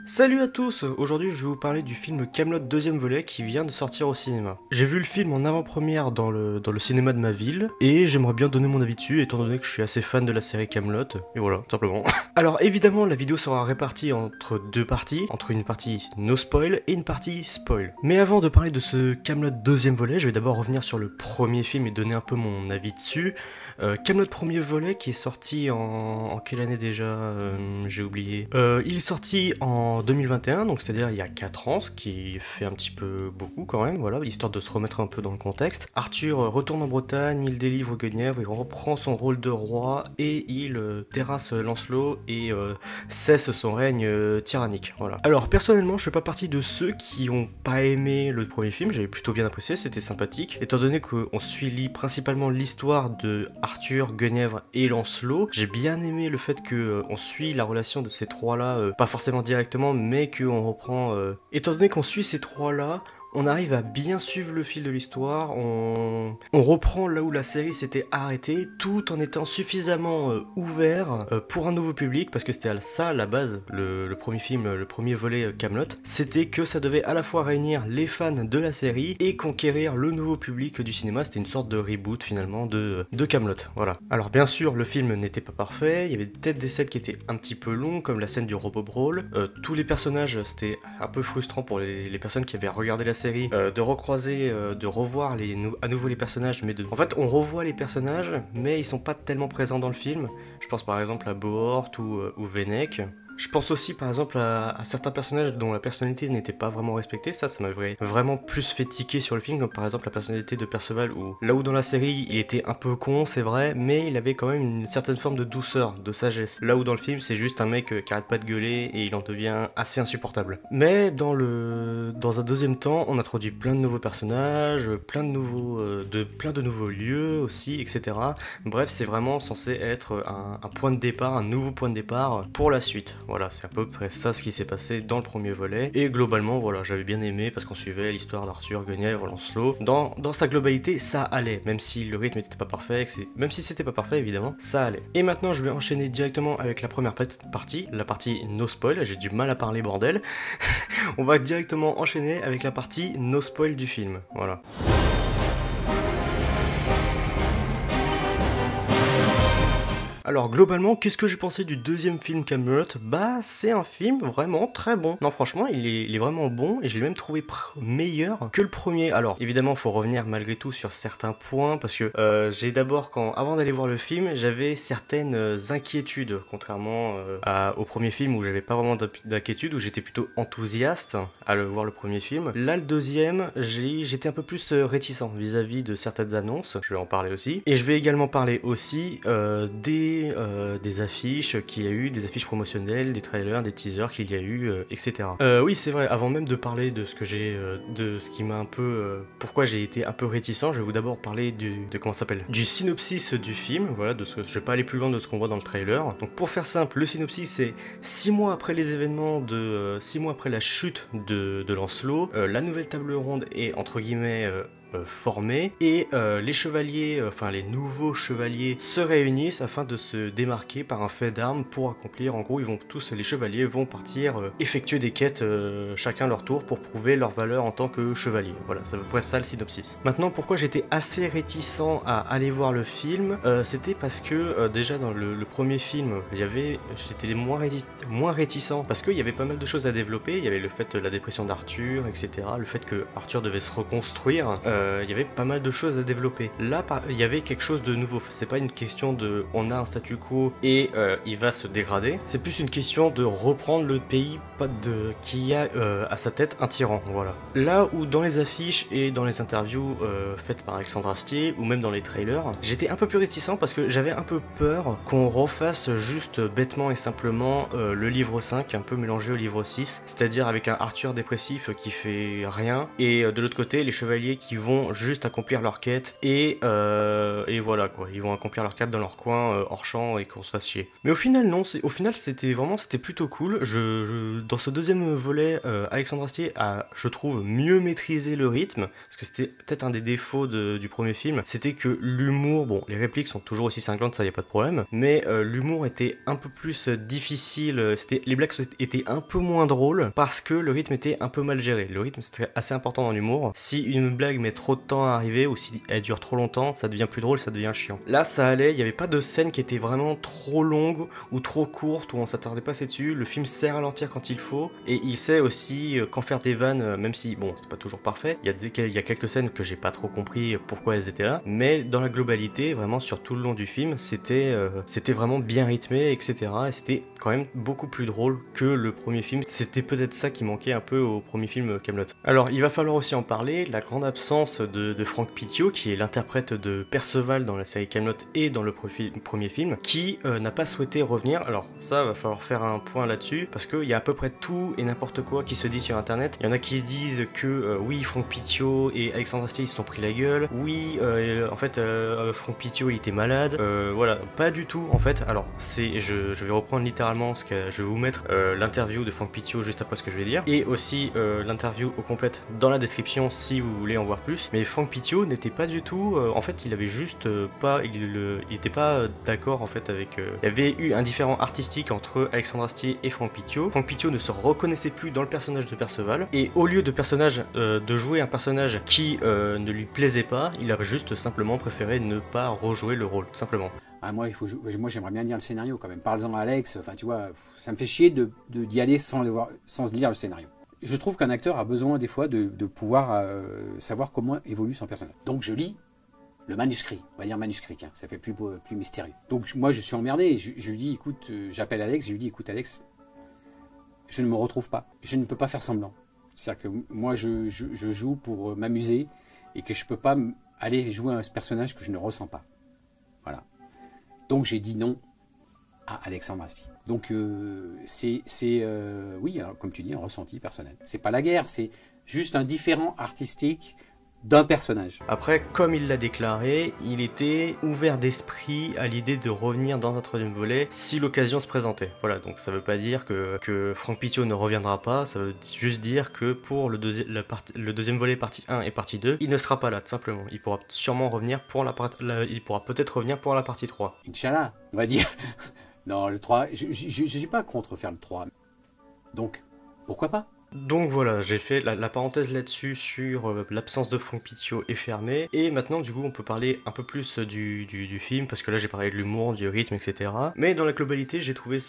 Salut à tous, aujourd'hui je vais vous parler du film Kaamelott deuxième volet qui vient de sortir au cinéma. J'ai vu le film en avant-première dans le cinéma de ma ville, et j'aimerais bien donner mon avis dessus étant donné que je suis assez fan de la série Kaamelott, et voilà, tout simplement. Alors évidemment la vidéo sera répartie entre deux parties, entre une partie no spoil et une partie spoil. Mais avant de parler de ce Kaamelott deuxième volet, je vais d'abord revenir sur le premier film et donner un peu mon avis dessus. Kaamelott premier volet qui est sorti en quelle année déjà j'ai oublié. Il est sorti en 2021, donc c'est-à-dire il y a 4 ans, ce qui fait un petit peu beaucoup quand même, voilà, histoire de se remettre un peu dans le contexte. Arthur retourne en Bretagne, il délivre Guenièvre, il reprend son rôle de roi et il terrasse Lancelot et cesse son règne tyrannique, voilà. Alors personnellement je fais pas partie de ceux qui ont pas aimé le premier film, j'avais plutôt bien apprécié, c'était sympathique, étant donné qu'on suit principalement l'histoire de Arthur, Guenièvre et Lancelot. J'ai bien aimé le fait que on suit la relation de ces trois-là, pas forcément directement, mais qu'on reprend... Étant donné qu'on suit ces trois-là, on arrive à bien suivre le fil de l'histoire, on reprend là où la série s'était arrêtée, tout en étant suffisamment ouvert pour un nouveau public, parce que c'était ça la base, le premier film, le premier volet Kaamelott, c'était que ça devait à la fois réunir les fans de la série et conquérir le nouveau public du cinéma, c'était une sorte de reboot finalement de Kaamelott, voilà. Alors bien sûr, le film n'était pas parfait, il y avait peut-être des scènes qui étaient un petit peu longues, comme la scène du robot brawl, tous les personnages, c'était un peu frustrant pour les personnes qui avaient regardé la série, de recroiser, de revoir à nouveau les personnages, en fait on revoit les personnages, mais ils sont pas tellement présents dans le film. Je pense par exemple à Bohort ou Vennec. Je pense aussi par exemple à certains personnages dont la personnalité n'était pas vraiment respectée, ça m'avait vraiment plus fait tiquer sur le film, comme par exemple la personnalité de Perceval, où là où dans la série il était un peu con, c'est vrai, mais il avait quand même une certaine forme de douceur, de sagesse. Là où dans le film c'est juste un mec qui arrête pas de gueuler et il en devient assez insupportable. Mais dans un deuxième temps, on introduit plein de nouveaux personnages, plein de nouveaux lieux aussi, etc. Bref, c'est vraiment censé être un point de départ, un nouveau point de départ pour la suite. Voilà, c'est à peu près ça ce qui s'est passé dans le premier volet. Et globalement, voilà, j'avais bien aimé parce qu'on suivait l'histoire d'Arthur, Guenièvre, Lancelot. Dans sa globalité, ça allait, même si le rythme n'était pas parfait, même si c'était pas parfait évidemment, ça allait. Et maintenant, je vais enchaîner directement avec la première partie, la partie no spoil. J'ai du mal à parler, bordel. On va directement enchaîner avec la partie no spoil du film. Voilà. Alors globalement, qu'est-ce que j'ai pensé du deuxième film Kaamelott? Bah c'est un film vraiment très bon. Non franchement, il est vraiment bon et je l'ai même trouvé meilleur que le premier. Alors évidemment, faut revenir malgré tout sur certains points parce que j'ai d'abord, avant d'aller voir le film, j'avais certaines inquiétudes, contrairement au premier film où j'avais pas vraiment d'inquiétude, où j'étais plutôt enthousiaste à voir le premier film. Là le deuxième, j'étais un peu plus réticent vis-à-vis de certaines annonces, je vais en parler aussi. Et je vais également parler aussi des affiches qu'il y a eu, des affiches promotionnelles, des trailers, des teasers qu'il y a eu, etc. Oui, c'est vrai, avant même de parler de ce que de ce qui m'a un peu... pourquoi j'ai été un peu réticent, je vais vous d'abord parler comment ça s'appelle, du synopsis du film, voilà, je vais pas aller plus loin de ce qu'on voit dans le trailer. Donc pour faire simple, le synopsis c'est 6 mois après les événements 6 mois après la chute de Lancelot, la nouvelle table ronde est entre guillemets formés et les chevaliers, les nouveaux chevaliers se réunissent afin de se démarquer par un fait d'armes pour accomplir, en gros les chevaliers vont partir effectuer des quêtes chacun leur tour pour prouver leur valeur en tant que chevalier. Voilà, c'est à peu près ça le synopsis. Maintenant, pourquoi j'étais assez réticent à aller voir le film, c'était parce que déjà dans le premier film, j'étais moins réticent parce qu'il y avait pas mal de choses à développer. Il y avait le fait de la dépression d'Arthur, etc. Le fait que Arthur devait se reconstruire. Il y avait pas mal de choses à développer. Là, il y avait quelque chose de nouveau. C'est pas une question de on a un statu quo et il va se dégrader. C'est plus une question de reprendre le pays qui a à sa tête un tyran. Voilà. Là où dans les affiches et dans les interviews faites par Alexandre Astier ou même dans les trailers, j'étais un peu plus réticent parce que j'avais un peu peur qu'on refasse juste bêtement et simplement le livre 5 un peu mélangé au livre 6, c'est-à-dire avec un Arthur dépressif qui fait rien et de l'autre côté les chevaliers qui vont vont juste accomplir leur quête et voilà quoi, ils vont accomplir leur quête dans leur coin hors champ et qu'on se fasse chier. Mais au final non, au final c'était plutôt cool. Dans ce deuxième volet, Alexandre Astier a, je trouve, mieux maîtrisé le rythme, parce que c'était peut-être un des défauts du premier film, c'était que l'humour, bon les répliques sont toujours aussi cinglantes, ça y a pas de problème, mais l'humour était un peu plus difficile, les blagues étaient un peu moins drôles, parce que le rythme était un peu mal géré. Le rythme c'est assez important dans l'humour. Si une blague met trop de temps à arriver, ou si elle dure trop longtemps, ça devient plus drôle, ça devient chiant. Là ça allait, il n'y avait pas de scène qui était vraiment trop longue, ou trop courte, où on s'attardait pas assez dessus. Le film sait ralentir quand il faut, et il sait aussi quand faire des vannes, même si, bon, c'est pas toujours parfait. Il y a quelques scènes que j'ai pas trop compris pourquoi elles étaient là, mais dans la globalité, vraiment sur tout le long du film, c'était vraiment bien rythmé, etc. Et c'était quand même beaucoup plus drôle que le premier film. C'était peut-être ça qui manquait un peu au premier film Kaamelott. Alors, il va falloir aussi en parler, la grande absence de Franck Pittiot, qui est l'interprète de Perceval dans la série Kaamelott et dans le premier film, qui n'a pas souhaité revenir. Alors, ça, va falloir faire un point là-dessus, parce qu'il y a à peu près tout et n'importe quoi qui se dit sur internet. Il y en a qui se disent que oui, Franck Pittiot et Alexandre Astier ils se sont pris la gueule, oui, en fait, Franck Pittiot il était malade, voilà, pas du tout en fait. Alors, je vais reprendre littéralement ce que je vais vous mettre l'interview de Franck Pittiot juste après ce que je vais dire, et aussi l'interview au complète dans la description si vous voulez en voir plus. Mais Franck Pittiot n'était pas du tout, en fait, il avait juste pas, il était pas d'accord en fait avec. Il y avait eu un différend artistique entre Alexandre Astier et Franck Pittiot. Franck Pittiot ne se reconnaissait plus dans le personnage de Perceval, et au lieu de jouer un personnage qui ne lui plaisait pas, il a juste simplement préféré ne pas rejouer le rôle, tout simplement. Ah, moi, j'aimerais bien lire le scénario quand même. Parle-en à Alex, enfin tu vois, ça me fait chier d'y aller sans se lire le scénario. Je trouve qu'un acteur a besoin des fois de pouvoir savoir comment évolue son personnage. Donc je lis le manuscrit, on va dire manuscrit, tiens, ça fait plus mystérieux. Donc moi je suis emmerdé, je lui dis écoute, j'appelle Alex, je lui dis écoute Alex, je ne me retrouve pas, je ne peux pas faire semblant. C'est-à-dire que moi je joue pour m'amuser et que je ne peux pas aller jouer un personnage que je ne ressens pas. Voilà. Donc j'ai dit non à Alexandre Astier. Donc oui, alors, comme tu dis, un ressenti personnel. C'est pas la guerre, c'est juste un différent artistique d'un personnage. Après, comme il l'a déclaré, il était ouvert d'esprit à l'idée de revenir dans un troisième volet si l'occasion se présentait. Voilà, donc ça veut pas dire que Franck Pittiot ne reviendra pas, ça veut juste dire que pour le deuxième volet partie 1 et partie 2, il ne sera pas là, tout simplement. Il pourra sûrement revenir il pourra peut-être revenir pour la partie 3. Inch'Allah, on va dire. Non, le 3, je suis pas contre faire le 3. Donc, pourquoi pas ? Donc voilà, j'ai fait la parenthèse là-dessus sur l'absence de Franck Pittiot est fermée, et maintenant du coup on peut parler un peu plus du film, parce que là j'ai parlé de l'humour, du rythme, etc. Mais dans la globalité j'ai trouvé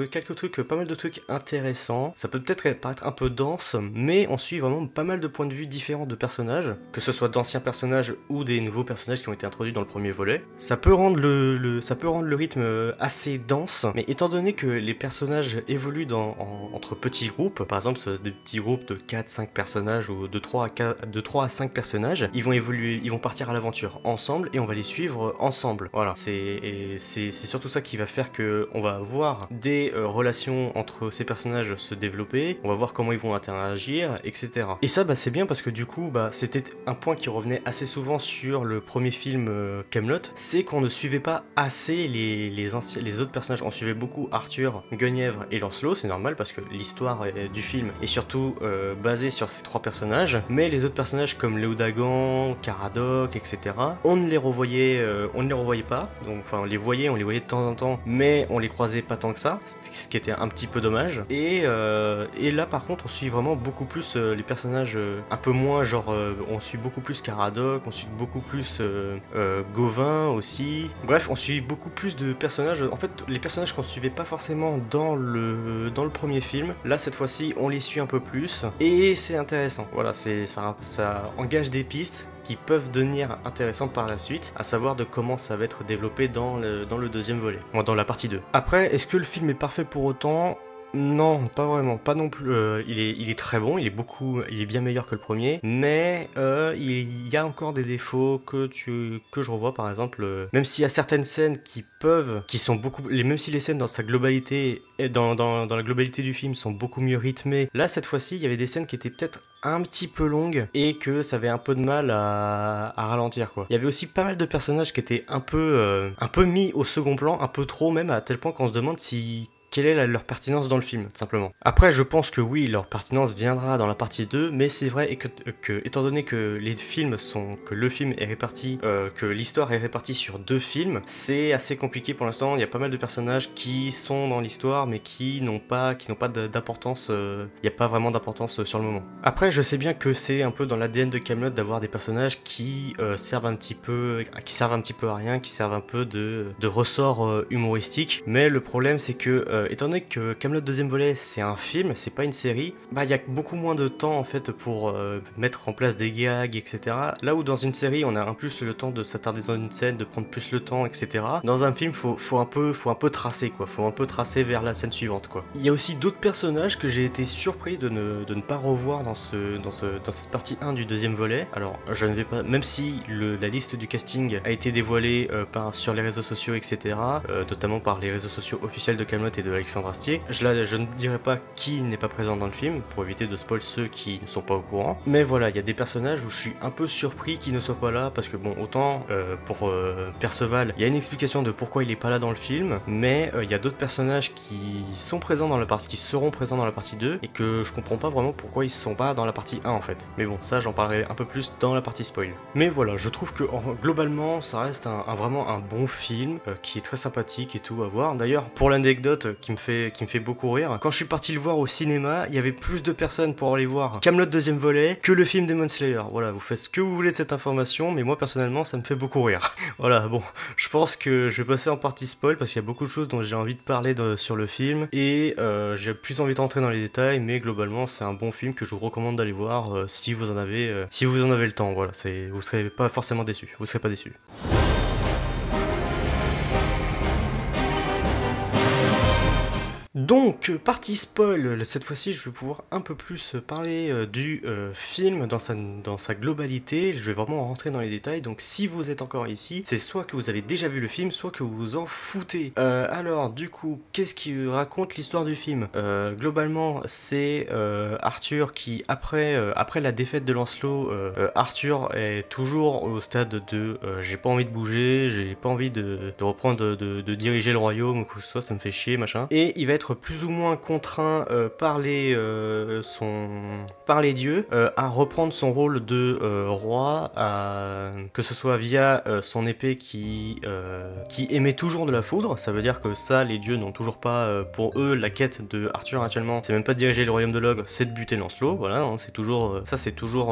quelques trucs, pas mal de trucs intéressants. Ça peut peut-être paraître un peu dense, mais on suit vraiment pas mal de points de vue différents de personnages, que ce soit d'anciens personnages ou des nouveaux personnages qui ont été introduits dans le premier volet. Ça peut rendre le rythme assez dense, mais étant donné que les personnages évoluent entre petits groupes, par exemple des petits groupes de 4-5 personnages ou de 3 à 5 personnages, ils vont partir à l'aventure ensemble et on va les suivre ensemble. Voilà, c'est surtout ça qui va faire que on va voir des relations entre ces personnages se développer, on va voir comment ils vont interagir, etc. Et ça, bah, c'est bien parce que du coup, bah, c'était un point qui revenait assez souvent sur le premier film Kaamelott, c'est qu'on ne suivait pas assez les autres personnages. On suivait beaucoup Arthur, Guenièvre et Lancelot, c'est normal parce que l'histoire du film est surtout basée sur ces trois personnages, mais les autres personnages comme Léodagan, Caradoc, etc., on ne les revoyait pas, donc enfin on les voyait de temps en temps, mais on les croisait pas tant que ça, ce qui était un petit peu dommage. Et là par contre on suit vraiment beaucoup plus les personnages un peu moins, genre on suit beaucoup plus Caradoc, on suit beaucoup plus Gauvin aussi, bref on suit beaucoup plus de personnages, en fait les personnages qu'on suivait pas forcément dans le premier film, là cette fois-ci on les suit un peu plus, et c'est intéressant, voilà, ça engage des pistes qui peuvent devenir intéressantes par la suite, à savoir de comment ça va être développé dans le deuxième volet, dans la partie 2. Après, est-ce que le film est parfait pour autant ? Non, pas vraiment, pas non plus. Il est très bon, il est bien meilleur que le premier, mais il y a encore des défauts que je revois, par exemple, même s'il y a certaines scènes qui sont même si les scènes dans sa globalité, et dans la globalité du film sont beaucoup mieux rythmées, là cette fois-ci il y avait des scènes qui étaient peut-être un petit peu longues et que ça avait un peu de mal à ralentir quoi. Il y avait aussi pas mal de personnages qui étaient un peu mis au second plan, un peu trop même, à tel point qu'on se demande si quelle est leur pertinence dans le film, tout simplement. Après, je pense que oui, leur pertinence viendra dans la partie 2, mais c'est vrai étant donné que que le film est réparti, que l'histoire est répartie sur 2 films, c'est assez compliqué pour l'instant. Il y a pas mal de personnages qui sont dans l'histoire, mais qui n'ont pas d'importance. Il n'y a pas vraiment d'importance sur le moment. Après, je sais bien que c'est un peu dans l'ADN de Kaamelott d'avoir des personnages qui servent un petit peu à rien, qui servent un peu de ressort humoristique. Mais le problème, c'est que étant donné que Kaamelott deuxième volet c'est un film, c'est pas une série, bah il y a beaucoup moins de temps en fait pour mettre en place des gags, etc. Là où dans une série on a un plus le temps de s'attarder dans une scène, de prendre plus le temps, etc. Dans un film faut un peu tracer quoi, faut un peu tracer vers la scène suivante quoi. Il y a aussi d'autres personnages que j'ai été surpris de ne pas revoir dans cette partie 1 du deuxième volet. Alors je ne vais pas, même si la liste du casting a été dévoilée sur les réseaux sociaux, etc. Notamment par les réseaux sociaux officiels de Kaamelott et de Alexandre Astier. Je ne dirai pas qui n'est pas présent dans le film, pour éviter de spoil ceux qui ne sont pas au courant. Mais voilà, il y a des personnages où je suis un peu surpris qu'ils ne soient pas là, parce que bon, autant pour Perceval, il y a une explication de pourquoi il est pas là dans le film, mais il y a d'autres personnages qui seront présents dans la partie 2, et que je comprends pas vraiment pourquoi ils sont pas dans la partie 1 en fait. Mais bon, ça j'en parlerai un peu plus dans la partie spoil. Mais voilà, je trouve que globalement, ça reste vraiment un bon film, qui est très sympathique et tout à voir. D'ailleurs, pour l'anecdote qui me fait beaucoup rire, quand je suis parti le voir au cinéma, il y avait plus de personnes pour aller voir Kaamelott deuxième volet que le film Demon Slayer. Voilà, vous faites ce que vous voulez de cette information, mais moi personnellement ça me fait beaucoup rire. Voilà, bon, je pense que je vais passer en partie spoil parce qu'il y a beaucoup de choses dont j'ai envie de parler sur le film, et j'ai plus envie de rentrer dans les détails, mais globalement c'est un bon film que je vous recommande d'aller voir si vous en avez le temps. Voilà, vous serez pas forcément déçus, vous serez pas déçus. Donc, partie spoil, cette fois-ci je vais pouvoir un peu plus parler du film dans sa globalité, je vais vraiment rentrer dans les détails, donc si vous êtes encore ici, c'est soit que vous avez déjà vu le film, soit que vous vous en foutez. Alors, du coup, qu'est-ce qui raconte l'histoire du film? Globalement, c'est Arthur qui, après la défaite de Lancelot, Arthur est toujours au stade de j'ai pas envie de bouger, j'ai pas envie de reprendre, de diriger le royaume ou quoi que ce soit, ça me fait chier, machin, et il va être plus ou moins contraint par les dieux à reprendre son rôle de roi, que ce soit via son épée qui émet toujours de la foudre. Ça veut dire que ça, les dieux n'ont toujours pas, pour eux, la quête de Arthur actuellement, c'est même pas de diriger le royaume de l'ogre, c'est de buter Lancelot. Voilà, hein, c'est toujours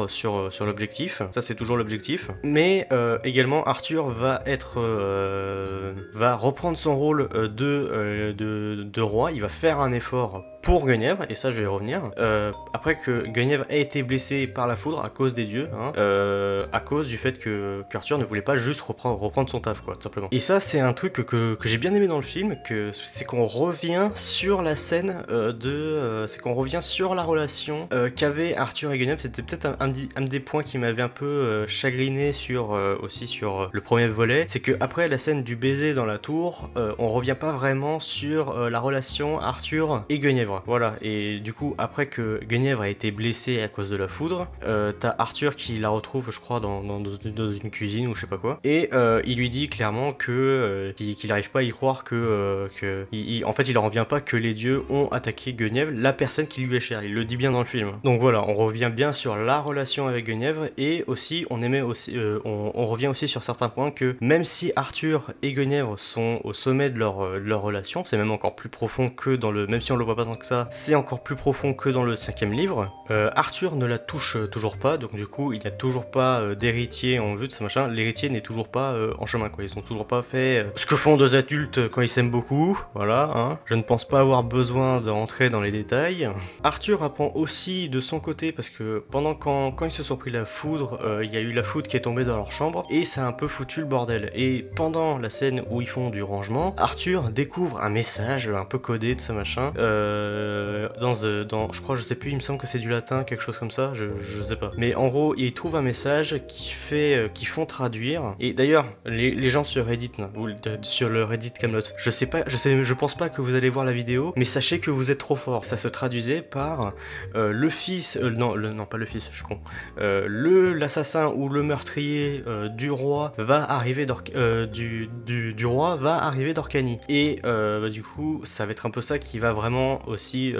sur l'objectif. Ça, c'est toujours l'objectif. Mais également, Arthur va reprendre son rôle de roi. Il va faire un effort pour Guenièvre, et ça je vais y revenir, après que Guenièvre ait été blessé par la foudre à cause des dieux, hein, à cause du fait qu'Arthur ne voulait pas juste reprendre son taf, quoi, tout simplement. Et ça c'est un truc que j'ai bien aimé dans le film, c'est qu'on revient sur la scène c'est qu'on revient sur la relation qu'avaient Arthur et Guenièvre. C'était peut-être un des points qui m'avait un peu chagriné aussi sur le premier volet, c'est que après la scène du baiser dans la tour, on revient pas vraiment sur la relation Arthur et Guenièvre. Voilà, et du coup, après que Guenièvre a été blessée à cause de la foudre, t'as Arthur qui la retrouve, je crois, dans une cuisine ou je sais pas quoi, et il lui dit clairement qu'il n'arrive pas à y croire en fait, il en revient pas que les dieux ont attaqué Guenièvre, la personne qui lui est chère. Il le dit bien dans le film. Donc voilà, on revient bien sur la relation avec Guenièvre, et aussi, on revient aussi sur certains points que même si Arthur et Guenièvre sont au sommet de leur relation, c'est même encore plus profond que même si on le voit pas tant que ça, c'est encore plus profond que dans le 5e livre. Arthur ne la touche toujours pas, donc du coup il n'y a toujours pas d'héritier en vue de ce machin. L'héritier n'est toujours pas en chemin, quoi. Ils ont toujours pas fait ce que font deux adultes quand ils s'aiment beaucoup, voilà, hein. Je ne pense pas avoir besoin de rentrer dans les détails. Arthur apprend aussi de son côté, parce que quand ils se sont pris la foudre, il y a eu la foudre qui est tombée dans leur chambre, et ça a un peu foutu le bordel. Et pendant la scène où ils font du rangement, Arthur découvre un message un peu codé de ce machin, je crois, je sais plus, il me semble que c'est du latin, quelque chose comme ça, je sais pas. Mais en gros, il trouve un message qui font traduire. Et d'ailleurs, les gens sur Reddit, là, ou sur le Reddit Camelot, je pense pas que vous allez voir la vidéo, mais sachez que vous êtes trop fort. Ça se traduisait par le fils, non, pas le fils, je suis con. L'assassin ou le meurtrier du roi va arriver du roi va arriver d'Orcanie. Et du coup, ça va être un peu ça qui va vraiment aussi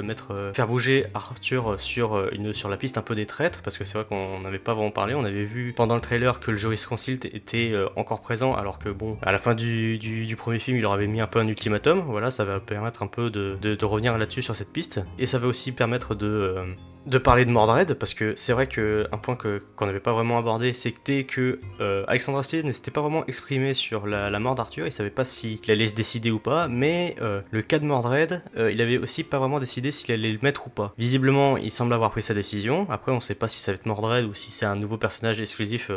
faire bouger Arthur sur la piste un peu des traîtres, parce que c'est vrai qu'on n'avait pas vraiment parlé. On avait vu pendant le trailer que le jurisconsult était encore présent, alors que bon, à la fin du premier film, il leur avait mis un peu un ultimatum. Voilà, ça va permettre un peu de revenir là-dessus sur cette piste, et ça va aussi permettre de parler de Mordred, parce que c'est vrai que un point qu'on n'avait pas vraiment abordé, c'était que Alexandre Astier ne s'était pas vraiment exprimé sur la mort d'Arthur. Il savait pas s'il allait se décider ou pas, mais le cas de Mordred, il avait aussi pas vraiment décidé s'il allait le mettre ou pas. Visiblement, il semble avoir pris sa décision. Après, on sait pas si ça va être Mordred ou si c'est un nouveau personnage exclusif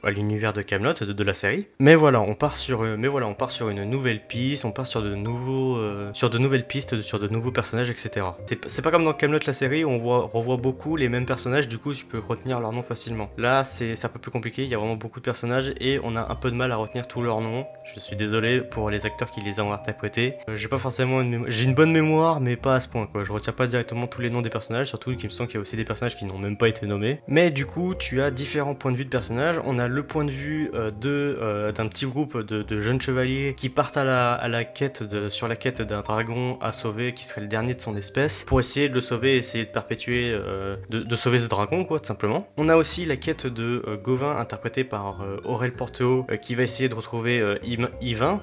à l'univers de Camelot, de la série. Mais voilà, on part sur une nouvelle piste, on part sur de nouvelles pistes, sur de nouveaux personnages, etc. C'est pas comme dans Camelot la série où on revoit beaucoup les mêmes personnages, du coup tu peux retenir leur nom facilement. Là, c'est un peu plus compliqué, il y a vraiment beaucoup de personnages et on a un peu de mal à retenir tous leurs noms. Je suis désolé pour les acteurs qui les ont interprétés. J'ai pas forcément j'ai une bonne mémoire, mais pas à ce point, quoi. Je retiens pas directement tous les noms des personnages, surtout qu'il me semble qu'il y a aussi des personnages qui n'ont même pas été nommés. Mais du coup, tu as différents points de vue de personnages. On a le point de vue d'un petit groupe de jeunes chevaliers qui partent sur la quête d'un dragon à sauver, qui serait le dernier de son espèce, pour essayer de le sauver, essayer de perpétuer, de sauver ce dragon, quoi, tout simplement. On a aussi la quête de Gauvin, interprété par Aurel Porteau, qui va essayer de retrouver Yvain,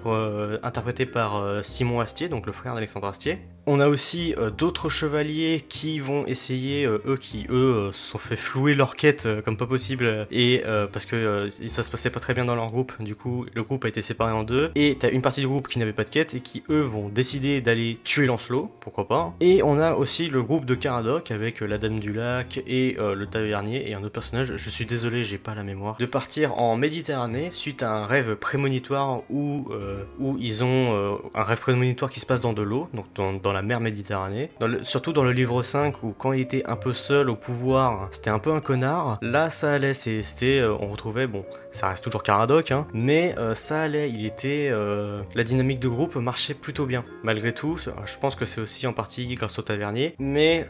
interprété par Simon Astier, donc le frère d'Alexandre Astier. On a aussi d'autres chevaliers qui vont essayer, se sont fait flouer leur quête comme pas possible, et parce que ça se passait pas très bien dans leur groupe, du coup le groupe a été séparé en deux, et t'as une partie du groupe qui n'avait pas de quête et qui eux vont décider d'aller tuer Lancelot, pourquoi pas. Et on a aussi le groupe de Caradoc avec la Dame du Lac et le tavernier et un autre personnage, je suis désolé, j'ai pas la mémoire, de partir en Méditerranée suite à un rêve prémonitoire où ils ont un rêve prémonitoire qui se passe dans de l'eau, donc dans la mer Méditerranée. Surtout dans le livre 5 où quand il était un peu seul au pouvoir, c'était un peu un connard. Là ça allait, on retrouvait, bon, ça reste toujours Caradoc, hein, mais ça allait, la dynamique de groupe marchait plutôt bien. Malgré tout, je pense que c'est aussi en partie grâce au tavernier, mais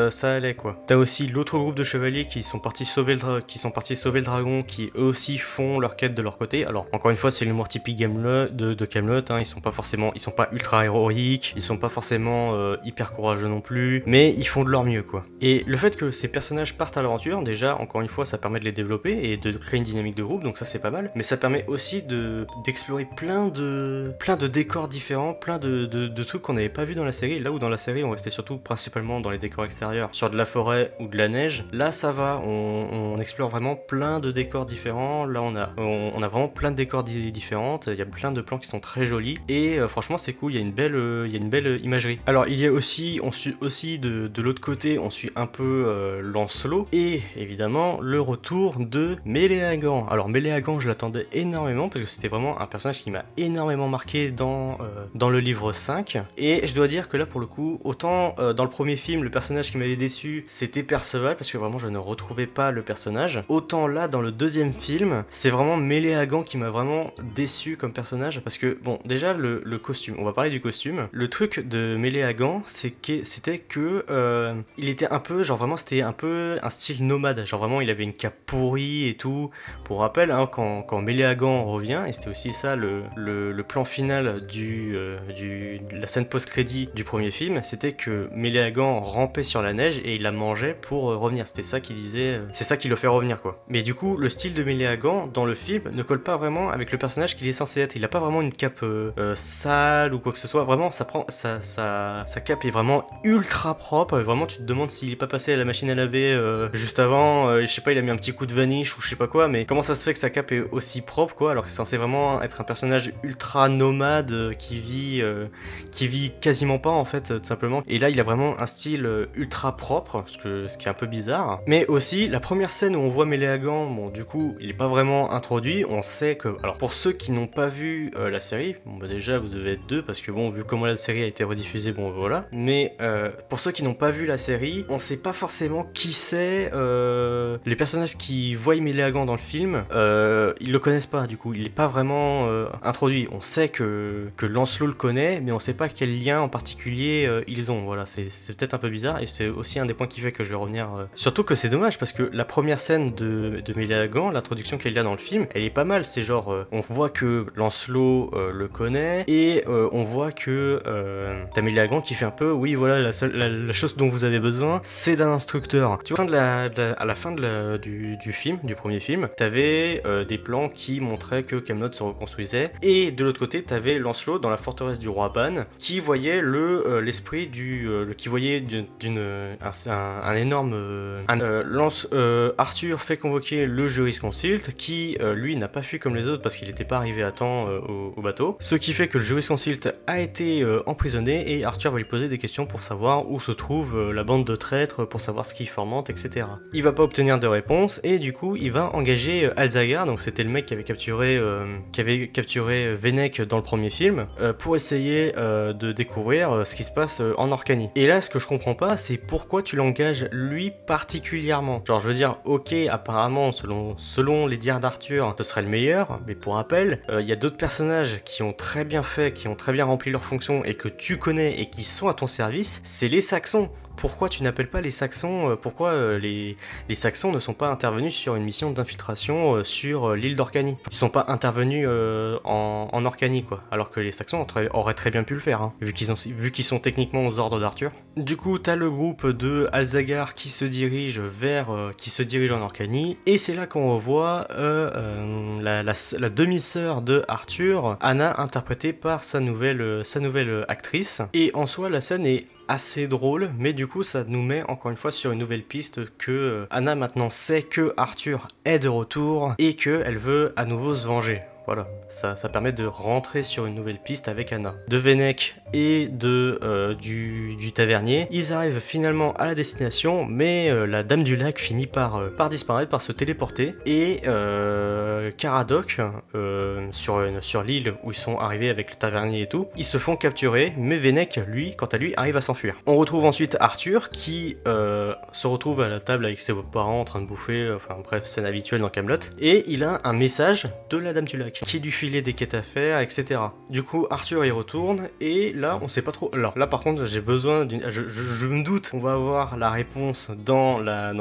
ça allait, quoi. T'as aussi l'autre groupe de chevaliers qui sont partis sauver le dragon, qui eux aussi font leur quête de leur côté. Alors encore une fois, c'est l'humour typique de Camelot, hein. Ils sont pas ultra héroïques, ils sont pas forcément hyper courageux non plus, mais ils font de leur mieux, quoi. Et le fait que ces personnages partent à l'aventure, déjà, encore une fois, ça permet de les développer et de créer une dynamique de groupe, donc ça c'est pas mal, mais ça permet aussi d'explorer plein de décors différents, plein de trucs qu'on n'avait pas vu dans la série. Là où dans la série on restait surtout principalement dans les décors extérieurs, sur de la forêt ou de la neige, là ça va, on explore vraiment plein de décors différents. Là on a vraiment plein de décors différentes, il y a plein de plans qui sont très jolis, et franchement c'est cool, il y a une belle imagerie. Alors il y a aussi, on suit aussi de l'autre côté, on suit un peu Lancelot, et évidemment le retour de Méléagant. Alors Méléagant, je l'attendais énormément parce que c'était vraiment un personnage qui m'a énormément marqué dans le livre 5, et je dois dire que là pour le coup, autant dans le premier film le personnage qui m'avait déçu c'était Perceval, parce que vraiment je ne retrouvais pas le personnage, autant là dans le deuxième film c'est vraiment Méléagant qui m'a vraiment déçu comme personnage, parce que bon, déjà le costume, on va parler du costume. Le truc de Méléagant, c'était que il était un peu, genre vraiment c'était un peu un style nomade, genre vraiment il avait une cape pourrie et tout. Pour rappel, hein, quand Méléagant revient, et c'était aussi ça le plan final de la scène post-crédit du premier film, c'était que Méléagant rampait sur la neige et il la mangeait pour revenir. C'était ça qu'il disait, c'est ça qui le fait revenir, quoi. Mais du coup, le style de Méléagant dans le film ne colle pas vraiment avec le personnage qu'il est censé être. Il a pas vraiment une cape sale ou quoi que ce soit. Vraiment, sa cape est vraiment ultra propre. Vraiment, tu te demandes s'il est pas passé à la machine à laver juste avant. Je sais pas, il a mis un petit coup de vaniche ou je sais pas quoi. Mais comment ça se fait que sa cape est aussi propre, quoi, alors que c'est censé vraiment être un personnage ultra nomade qui vit quasiment pas en fait, tout simplement. Et là, il a vraiment un style ultra propre, ce qui est un peu bizarre. Mais aussi, la première scène où on voit Méléagant, bon, du coup, il est pas vraiment introduit. On sait que, alors pour ceux qui n'ont pas vu la série, bon bah déjà vous devez être deux, parce que bon, vu comment la série a été rediffusée diffusée, bon voilà. Mais pour ceux qui n'ont pas vu la série, on sait pas forcément qui c'est. Les personnages qui voient Emilie Hagan dans le film, ils le connaissent pas du coup, il est pas vraiment introduit. On sait que Lancelot le connaît, mais on sait pas quel lien en particulier ils ont. Voilà, c'est peut-être un peu bizarre et c'est aussi un des points qui fait que je vais revenir. Surtout que c'est dommage parce que la première scène de Emilie Hagan, l'introduction qu'elle a dans le film, elle est pas mal. C'est genre, on voit que Lancelot le connaît et on voit que t'as Emilie Hagan qui fait un peu, oui voilà, la chose dont vous avez besoin, c'est d'un instructeur. Tu vois, à la fin du film, du premier film, t'avais des plans qui montraient que Camelot se reconstruisait, et de l'autre côté, t'avais Lancelot dans la forteresse du roi Ban, qui voyait l'esprit qui voyait un énorme Arthur fait convoquer le jurisconsulte, qui lui n'a pas fui comme les autres parce qu'il n'était pas arrivé à temps au bateau, ce qui fait que le jurisconsulte a été emprisonné et Arthur va lui poser des questions pour savoir où se trouve la bande de traîtres, pour savoir ce qu'ils formentent, etc. Il va pas obtenir de réponse et du coup il va engager Alzagar, donc c'était le mec qui avait capturé Vennec dans le premier film, pour essayer de découvrir ce qui se passe en Orcanie. Et là ce que je comprends pas, c'est pourquoi tu l'engages lui particulièrement. Genre je veux dire, ok, apparemment selon les dires d'Arthur ce serait le meilleur, mais pour rappel, il y a d'autres personnages qui ont très bien fait, qui ont très bien rempli leur fonction et que tu connais et qui sont à ton service, c'est les Saxons. Pourquoi tu n'appelles pas les Saxons, pourquoi les Saxons ne sont pas intervenus sur une mission d'infiltration sur l'île d'Orcanie? Ils sont pas intervenus en Orcanie, quoi, alors que les Saxons auraient très bien pu le faire, hein, vu qu'ils sont techniquement aux ordres d'Arthur. Du coup, t'as le groupe de Alzagar qui se dirige en Orcanie, et c'est là qu'on revoit la demi-sœur de Arthur, Anna, interprétée par sa nouvelle actrice. Et en soi, la scène est assez drôle, mais du coup ça nous met encore une fois sur une nouvelle piste que Anna maintenant sait que Arthur est de retour et qu'elle veut à nouveau se venger. Voilà, ça permet de rentrer sur une nouvelle piste avec Anna. De Vennec et du tavernier, ils arrivent finalement à la destination, mais la Dame du Lac finit par disparaître, par se téléporter, et Caradoc, sur l'île où ils sont arrivés avec le tavernier et tout, ils se font capturer, mais Vennec, lui, quant à lui, arrive à s'enfuir. On retrouve ensuite Arthur qui se retrouve à la table avec ses parents en train de bouffer, enfin bref, scène habituelle dans Camelot, et il a un message de la Dame du Lac qui lui filait des quêtes à faire, etc. Du coup, Arthur y retourne, et là, on sait pas trop. Alors là, par contre, j'ai besoin d'une. Je me doute qu'on va avoir la réponse dans la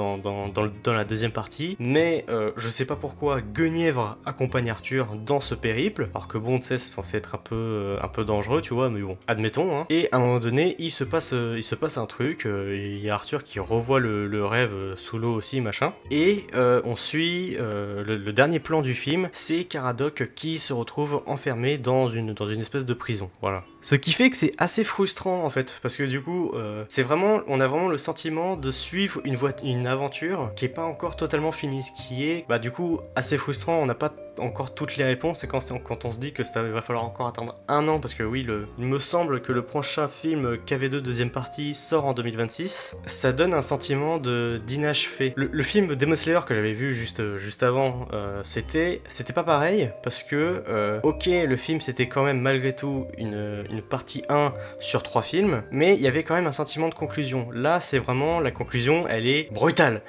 deuxième partie, mais je sais pas pourquoi Guenièvre accompagne Arthur dans ce périple, alors que bon, tu sais, c'est censé être un peu dangereux, tu vois, mais bon, admettons, hein. Et à un moment donné, il se passe un truc, il y a Arthur qui revoit le rêve sous l'eau aussi, machin, et on suit le dernier plan du film, c'est Caradoc qui se retrouve enfermé dans une espèce de prison, voilà. Ce qui fait que c'est assez frustrant en fait, parce que du coup, on a vraiment le sentiment de suivre une aventure qui est pas encore totalement finie, ce qui est, du coup, assez frustrant. On n'a pas encore toutes les réponses, et quand on se dit que ça va falloir encore attendre un an, parce que oui, il me semble que le prochain film KV2 deuxième partie sort en 2026, ça donne un sentiment d'inachevé. Le film Demon Slayer que j'avais vu juste avant, c'était pas pareil, parce que, ok, le film c'était quand même malgré tout une partie 1 sur 3 films, mais il y avait quand même un sentiment de conclusion. Là, c'est vraiment, la conclusion, elle est brutale.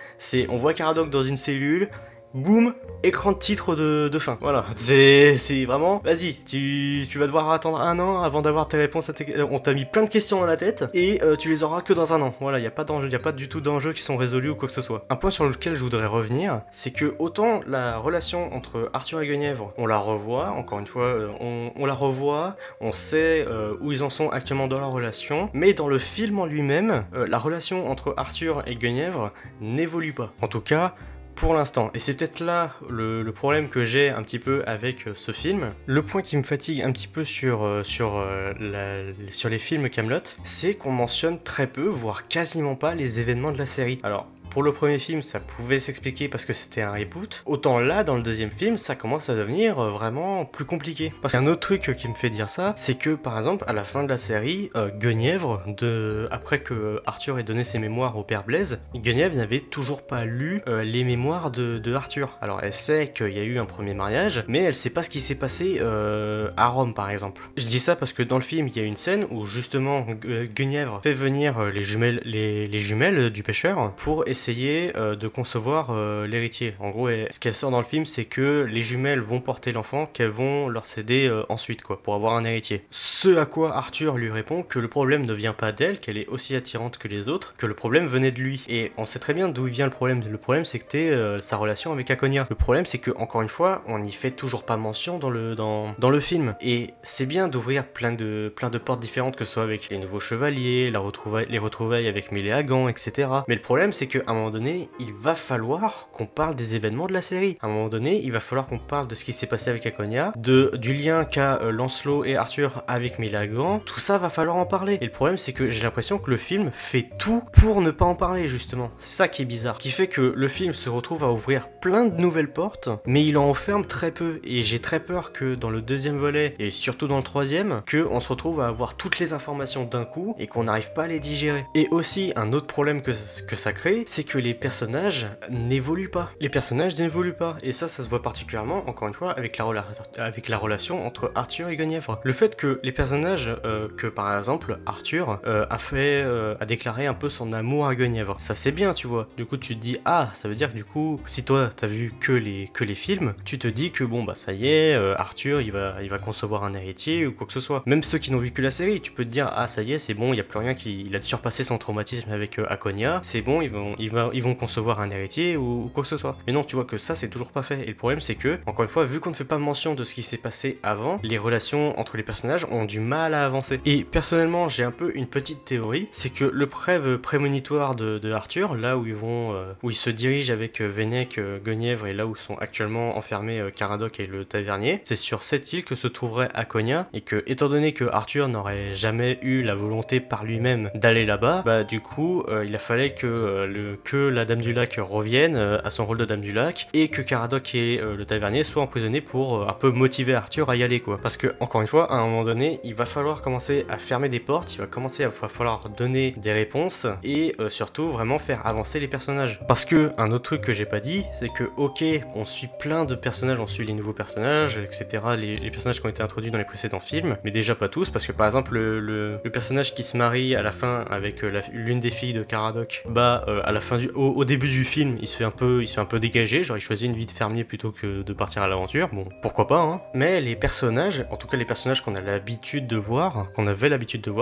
On voit Caradoc dans une cellule, boum, écran de titre de fin. Voilà, c'est vraiment, vas-y, tu vas devoir attendre un an avant d'avoir tes réponses. On t'a mis plein de questions dans la tête et tu les auras que dans un an. Voilà, il n'y a pas du tout d'enjeux qui sont résolus ou quoi que ce soit. Un point sur lequel je voudrais revenir, c'est que autant la relation entre Arthur et Guenièvre, on la revoit, encore une fois, on la revoit, on sait où ils en sont actuellement dans leur relation, mais dans le film en lui-même, la relation entre Arthur et Guenièvre n'évolue pas. En tout cas, pour l'instant. Et c'est peut-être là le problème que j'ai un petit peu avec ce film. Le point qui me fatigue un petit peu sur les films Camelot, c'est qu'on mentionne très peu, voire quasiment pas, les événements de la série. Alors, pour le premier film ça pouvait s'expliquer parce que c'était un reboot, autant là dans le deuxième film ça commence à devenir vraiment plus compliqué. Parce qu'un autre truc qui me fait dire ça, c'est que par exemple à la fin de la série, Guenièvre, après que Arthur ait donné ses mémoires au père Blaise, Guenièvre n'avait toujours pas lu les mémoires de Arthur. Alors elle sait qu'il y a eu un premier mariage, mais elle sait pas ce qui s'est passé à Rome par exemple. Je dis ça parce que dans le film il y a une scène où justement Guenièvre fait venir les jumelles du pêcheur pour essayer de concevoir l'héritier. En gros, ce qu'elle sort dans le film, c'est que les jumelles vont porter l'enfant qu'elles vont leur céder ensuite, quoi, pour avoir un héritier. Ce à quoi Arthur lui répond que le problème ne vient pas d'elle, qu'elle est aussi attirante que les autres, que le problème venait de lui. Et on sait très bien d'où vient le problème. Le problème, c'est que sa relation avec Akonia. Le problème, c'est que encore une fois, on n'y fait toujours pas mention dans le film. Et c'est bien d'ouvrir plein de portes différentes, que ce soit avec les nouveaux chevaliers, les retrouvailles avec Méléagant, etc. Mais le problème, c'est qu'à un moment donné, il va falloir qu'on parle des événements de la série. À un moment donné, il va falloir qu'on parle de ce qui s'est passé avec Akonia, du lien qu'a Lancelot et Arthur avec Méléagant. Tout ça va falloir en parler. Et le problème, c'est que j'ai l'impression que le film fait tout pour ne pas en parler, justement. C'est ça qui est bizarre. Qui fait que le film se retrouve à ouvrir plein de nouvelles portes, mais il en enferme très peu. Et j'ai très peur que dans le deuxième volet, et surtout dans le troisième, qu'on se retrouve à avoir toutes les informations d'un coup et qu'on n'arrive pas à les digérer. Et aussi, un autre problème que ça crée, c'est que les personnages n'évoluent pas. Les personnages n'évoluent pas. Et ça se voit particulièrement, encore une fois, avec la relation entre Arthur et Guenièvre. Le fait que les personnages, que par exemple Arthur a déclaré un peu son amour à Guenièvre, ça c'est bien, tu vois. Du coup, tu te dis, ah, ça veut dire que du coup, si toi t'as vu que les films, tu te dis que bon, bah ça y est, Arthur il va concevoir un héritier ou quoi que ce soit. Même ceux qui n'ont vu que la série, tu peux te dire, ah, ça y est, c'est bon, il y a plus rien il a surpassé son traumatisme avec Akonia, c'est bon, ils vont concevoir un héritier ou quoi que ce soit. Mais non, tu vois que ça c'est toujours pas fait. Et le problème c'est que, encore une fois, vu qu'on ne fait pas mention de ce qui s'est passé avant, les relations entre les personnages ont du mal à avancer. Et personnellement, j'ai un peu une petite théorie, c'est que le rêve prémonitoire de Arthur, là où ils se dirigent avec Vennec, Guenièvre, et là où sont actuellement enfermés Caradoc et le Tavernier, c'est sur cette île que se trouverait Akonia, et que, étant donné que Arthur n'aurait jamais eu la volonté par lui-même d'aller là-bas, bah du coup, il a fallu que la Dame du Lac revienne à son rôle de Dame du Lac, et que Caradoc et le Tavernier soient emprisonnés pour un peu motiver Arthur à y aller, quoi. Parce que, encore une fois, à un moment donné, il va falloir commencer à fermer des portes, il va falloir donner des réponses, et surtout vraiment faire avancer les personnages. Parce que, un autre truc que j'ai pas dit, c'est que, ok, on suit plein de personnages, on suit les nouveaux personnages, etc., les personnages qui ont été introduits dans les précédents films, mais déjà pas tous, parce que par exemple, le personnage qui se marie à la fin avec l'une des filles de Caradoc, bah, à la fin au début du film, il se fait un peu dégager, genre il choisit une vie de fermier plutôt que de partir à l'aventure, bon, pourquoi pas, hein. Mais les personnages, en tout cas les personnages qu'on avait l'habitude de voir,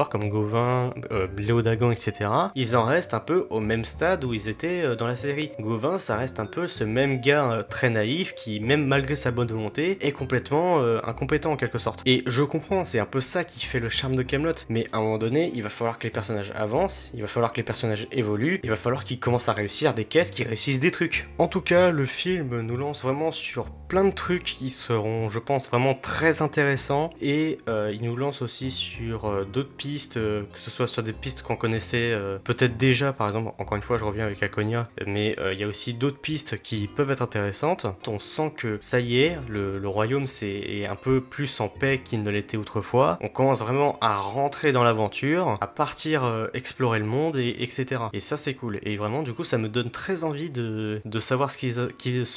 comme Gauvin, Léodagan, etc., ils en restent un peu au même stade où ils étaient dans la série. Gauvin, ça reste un peu ce même gars très naïf qui, même malgré sa bonne volonté, est complètement incompétent en quelque sorte. Et je comprends, c'est un peu ça qui fait le charme de Kaamelott, mais à un moment donné, il va falloir que les personnages avancent, il va falloir que les personnages évoluent, il va falloir qu'ils commencent à réussir des quêtes, qu'ils réussissent des trucs. En tout cas, le film nous lance vraiment sur plein de trucs qui seront, je pense, vraiment très intéressants, et il nous lance aussi sur d'autres pistes, que ce soit sur des pistes qu'on connaissait peut-être déjà, par exemple, encore une fois, je reviens avec Akonia, mais il y a aussi d'autres pistes qui peuvent être intéressantes. On sent que ça y est, le royaume est un peu plus en paix qu'il ne l'était autrefois. On commence vraiment à rentrer dans l'aventure, à partir explorer le monde, etc. Et ça c'est cool. Et vraiment du coup ça me donne très envie de savoir ce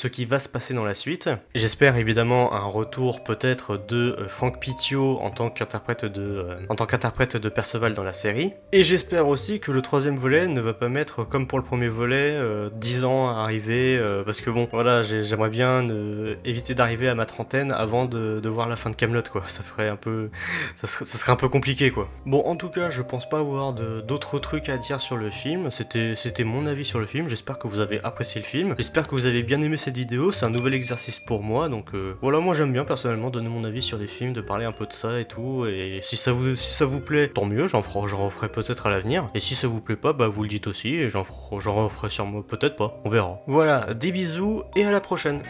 qui va se passer dans la suite. J'espère évidemment un retour peut-être de Franck Pitio en tant qu'interprète de Perceval dans la série. Et j'espère aussi que le troisième volet ne va pas mettre, comme pour le premier volet, 10 ans à arriver, parce que bon, voilà, j'aimerais bien éviter d'arriver à ma trentaine avant de voir la fin de Kaamelott, quoi. Ça serait un peu compliqué, quoi. Bon, en tout cas, je pense pas avoir d'autres trucs à dire sur le film. C'était mon avis sur le film. J'espère que vous avez apprécié le film. J'espère que vous avez bien aimé cette vidéo. C'est un nouvel exercice pour moi, donc voilà, moi j'aime bien personnellement donner mon avis sur les films, de parler un peu de ça et tout. Et si ça vous plaît, tant mieux, j'en referai peut-être à l'avenir. Et si ça vous plaît pas, bah vous le dites aussi et j'en referai sûrement peut-être pas. On verra. Voilà, des bisous et à la prochaine.